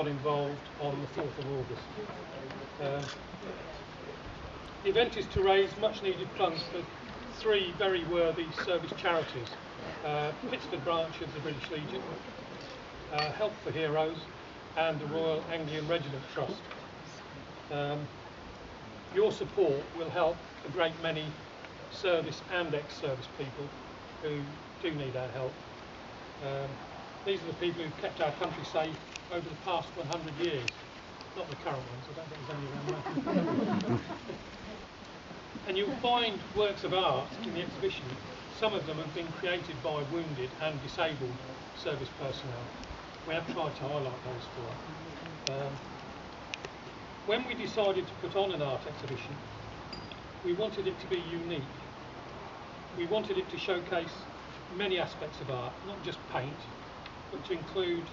got involved on the 4th of August. The event is to raise much needed funds for 3 very worthy service charities: Pittsford branch of the British Legion, Help for Heroes, and the Royal Anglian Regiment Trust. Your support will help a great many service and ex-service people who do need our help. These are the people who've kept our country safe over the past 100 years, not the current ones. I don't think there's any of them left. And you'll find works of art in the exhibition. Some of them have been created by wounded and disabled service personnel. We have tried to highlight those for you. When we decided to put on an art exhibition, we wanted it to be unique. We wanted it to showcase many aspects of art, not just paint, but to include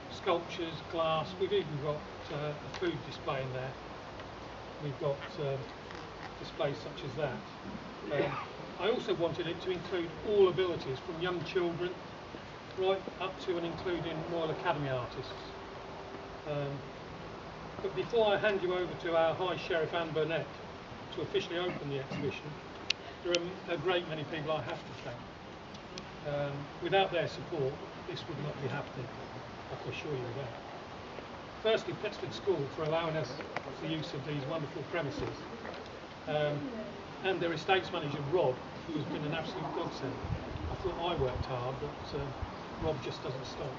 sculptures, glass. We've even got a food display in there. We've got displays such as that. I also wanted it to include all abilities, from young children right up to and including Royal Academy artists. But before I hand you over to our High Sheriff Anne Burnett to officially open the exhibition, there are a great many people I have to thank. Without their support, this would not be happening, I can assure you of that. Firstly, Pittsford School for allowing us the use of these wonderful premises, and their estates manager Rob, who has been an absolute godsend. I thought I worked hard, but Rob just doesn't stop.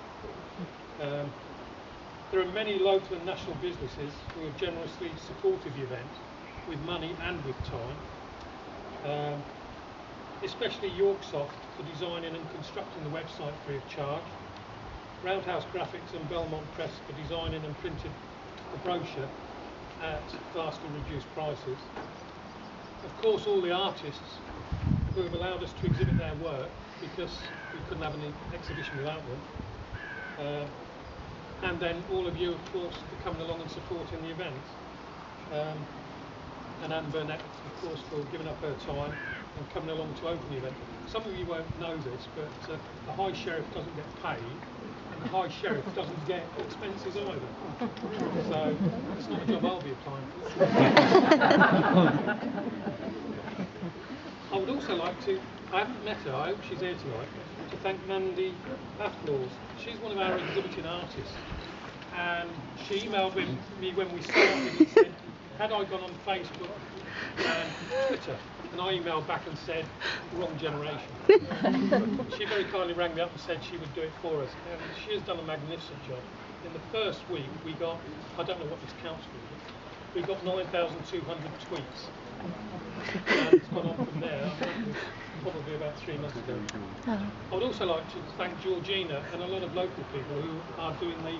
There are many local and national businesses who have generously supported the event with money and with time, especially Yorksoft for designing and constructing the website free of charge, Roundhouse Graphics and Belmont Press for designing and printing the brochure at vastly reduced prices. Of course, all the artists who have allowed us to exhibit their work, because we couldn't have an exhibition without them. And then all of you, of course, for coming along and supporting the event. And Anne Burnett, of course, for giving up her time and coming along to open the event. Some of you won't know this, but the High Sheriff doesn't get paid, and the High Sheriff doesn't get expenses either. So it's not a job I'll be applying for. I would also like to, I haven't met her, I hope she's here tonight, to thank Mandy Athnaws. She's one of our exhibiting artists, and she emailed me when we started and said, had I gone on Facebook and Twitter? And I emailed back and said, wrong generation. She very kindly rang me up and said she would do it for us, and she has done a magnificent job. In the first week we got, I don't know what this counts for, but we got 9,200 tweets. And it's gone on from there. That was probably about 3 months ago. I would also like to thank Georgina and a lot of local people who are doing the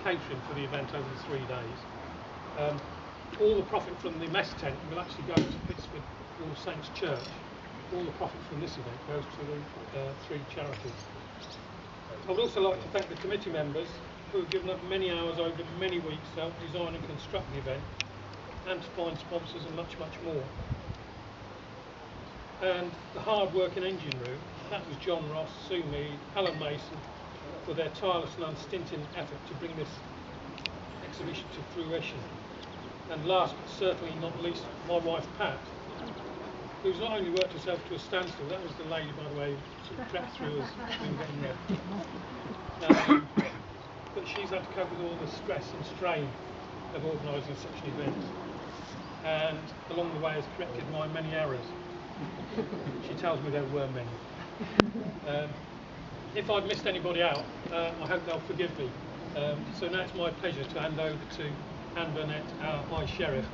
catering for the event over the 3 days. All the profit from the mess tent will actually go to Pittsford All Saints Church. All the profit from this event goes to the 3 charities. I would also like to thank the committee members who have given up many hours over many weeks to help design and construct the event, and to find sponsors and much, much more. And the hard-working engine room, that was John Ross, Sue Mead, Alan Mason, for their tireless and unstinted effort to bring this exhibition to fruition. And last but certainly not least, my wife Pat, who's not only worked herself to a standstill, that was the lady, by the way, who sort of crept through as we were getting there. But she's had to cope with all the stress and strain of organising such an event, and along the way has corrected my many errors. She tells me there were many. If I've missed anybody out, I hope they'll forgive me. So now it's my pleasure to hand over to Anne Burnett, our High Sheriff,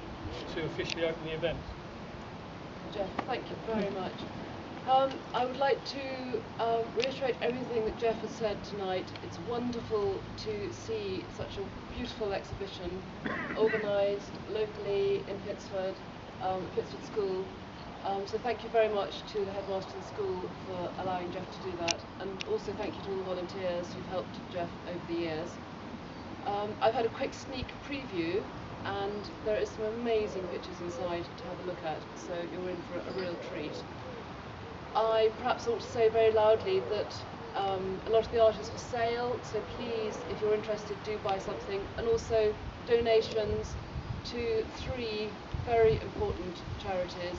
to officially open the event. Geoff, thank you very much. I would like to reiterate everything that Geoff has said tonight. It's wonderful to see such a beautiful exhibition organised locally in Pittsford, Pittsford School. So thank you very much to the headmaster of the school for allowing Geoff to do that, and also thank you to all the volunteers who've helped Geoff over the years. I've had a quick sneak preview, and there is some amazing pictures inside to have a look at, so you're in for a real treat. I perhaps ought to say very loudly that a lot of the art is for sale, so please, if you're interested, do buy something. And also donations to 3 very important charities,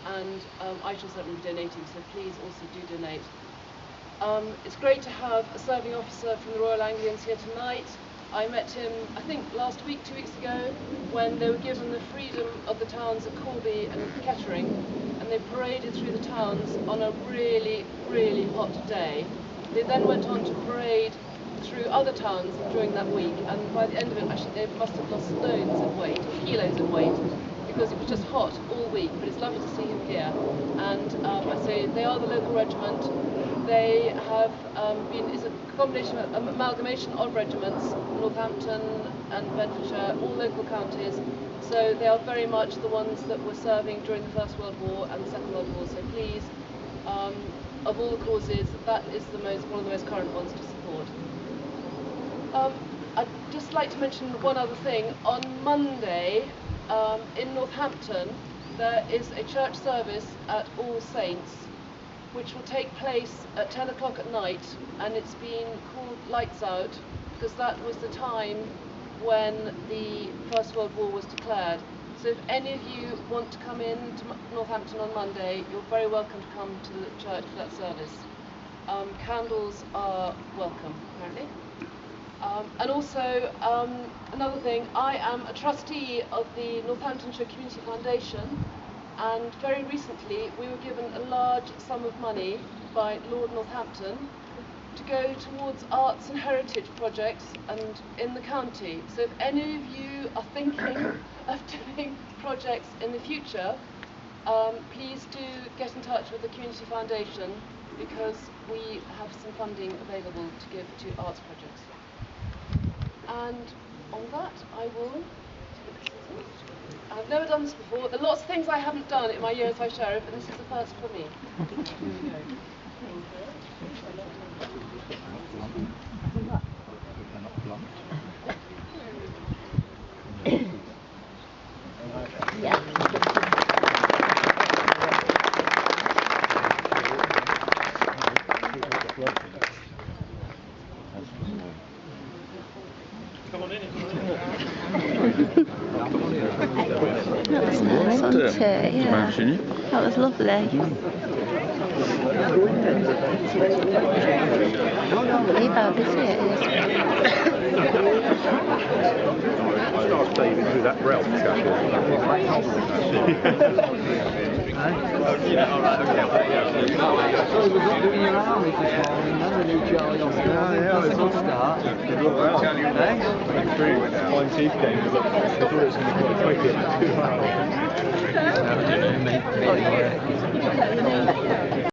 and I shall certainly be donating, so please also do donate. It's great to have a serving officer from the Royal Anglians here tonight. I met him, I think, last week, 2 weeks ago, when they were given the freedom of the towns of Corby and Kettering, and they paraded through the towns on a really, really hot day. They then went on to parade through other towns during that week, and by the end of it, actually, they must have lost loads of weight, kilos of weight, because it was just hot all week. But it's lovely to see him here. And I say they are the local regiment. They have it's a combination, amalgamation of regiments, Northampton and Bedfordshire, all local counties. So they are very much the ones that were serving during the First World War and the Second World War. So please, of all the causes, that is one of the most current ones to support. I'd just like to mention one other thing. On Monday, in Northampton, there is a church service at All Saints, which will take place at 10 o'clock at night, and it's been called Lights Out because that was the time when the First World War was declared. So if any of you want to come in to Northampton on Monday, you're very welcome to come to the church for that service. Candles are welcome, apparently. And also, another thing, I am a trustee of the Northamptonshire Community Foundation, and very recently we were given a large sum of money by Lord Northampton to go towards arts and heritage projects and in the county. So if any of you are thinking of doing projects in the future, please do get in touch with the Community Foundation, because we have some funding available to give to arts projects. And on that, I will. I've never done this before. There are lots of things I haven't done in my year as High Sheriff, and this is the first for me. Here we go. Yeah. Come on in. That was nice, wasn't it? Yeah. That was lovely. Leave how busy it is. Start saving through that rail discussion.